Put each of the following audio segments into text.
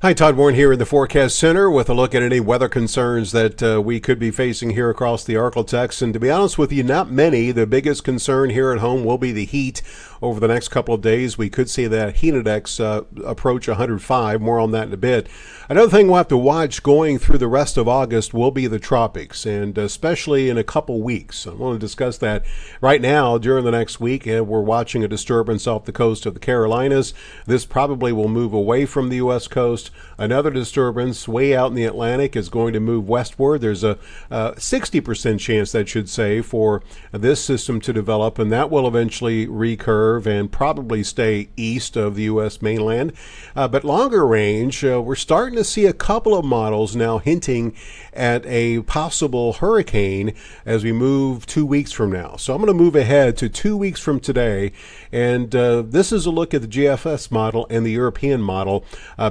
Hi, Todd Warren here in the Forecast Center with a look at any weather concerns that we could be facing here across the ArkLaTex. And to be honest with you, not many. The biggest concern here at home will be the heat over the next couple of days. We could see that heat index approach 105. More on that in a bit. Another thing we'll have to watch going through the rest of August will be the tropics, and especially in a couple weeks. I want to discuss that right now during the next week. We're watching a disturbance off the coast of the Carolinas. This probably will move away from the U.S. coast. Another disturbance way out in the Atlantic is going to move westward. There's a 60% chance, that should say, for this system to develop, and that will eventually recurve and probably stay east of the U.S. mainland. But longer range, we're starting to see a couple of models now hinting at a possible hurricane as we move 2 weeks from now. So I'm going to move ahead to 2 weeks from today, and this is a look at the GFS model and the European model,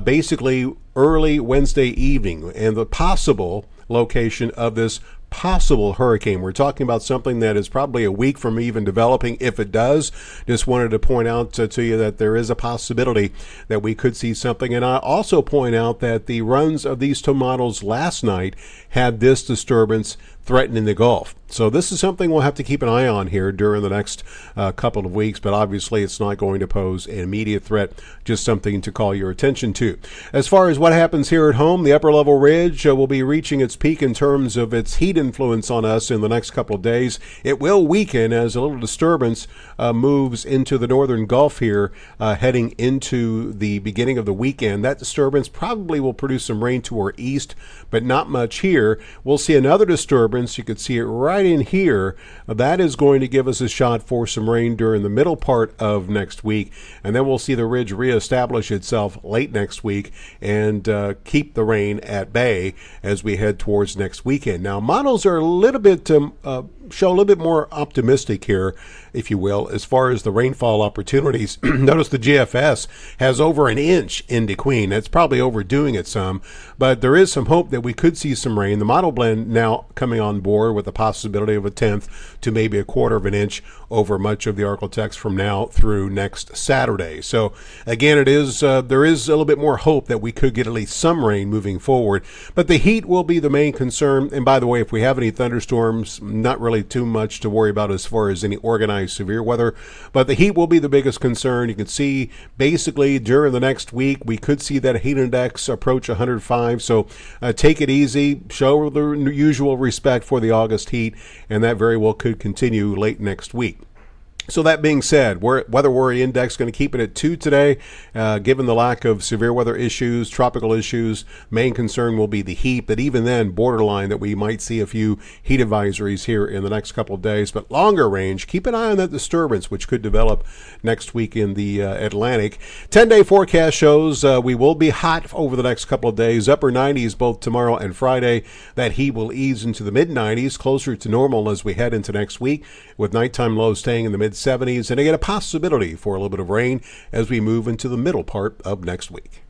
basically early Wednesday evening, and the possible location of this possible hurricane. We're talking about something that is probably a week from even developing, if it does. Just wanted to point out to you that there is a possibility that we could see something. And I also point out that the runs of these two models last night had this disturbance threatening the Gulf. So this is something we'll have to keep an eye on here during the next couple of weeks, but obviously it's not going to pose an immediate threat, just something to call your attention to. As far as what happens here at home, the upper level ridge will be reaching its peak in terms of its heat influence on us in the next couple of days. It will weaken as a little disturbance moves into the northern Gulf here, heading into the beginning of the weekend. That disturbance probably will produce some rain to our east, but not much here. We'll see another disturbance. You can see it right in here. That is going to give us a shot for some rain during the middle part of next week, and then we'll see the ridge reestablish itself late next week and keep the rain at bay as we head towards next weekend. Now, models are a little bit show a little bit more optimistic here, if you will, as far as the rainfall opportunities. Notice the GFS has over an inch in DeQueen. That's probably overdoing it some, but there is some hope that we could see some rain. The model blend now coming on board with the possibility of a tenth to maybe a quarter of an inch over much of the ArkLaTex from now through next Saturday. So again, it is there is a little bit more hope that we could get at least some rain moving forward, but the heat will be the main concern. And by the way, if we have any thunderstorms, not really too much to worry about as far as any organized severe weather, but the heat will be the biggest concern. You can see basically during the next week we could see that heat index approach 105. So take it easy, show the usual respect for the August heat, and that very well could continue late next week. So that being said, weather worry index going to keep it at 2 today, given the lack of severe weather issues, tropical issues. Main concern will be the heat, but even then, borderline that we might see a few heat advisories here in the next couple of days. But longer range, keep an eye on that disturbance, which could develop next week in the Atlantic. 10-day forecast shows we will be hot over the next couple of days, upper 90s both tomorrow and Friday. That heat will ease into the mid-90s, closer to normal as we head into next week, with nighttime lows staying in the mid-70s, and again a possibility for a little bit of rain as we move into the middle part of next week.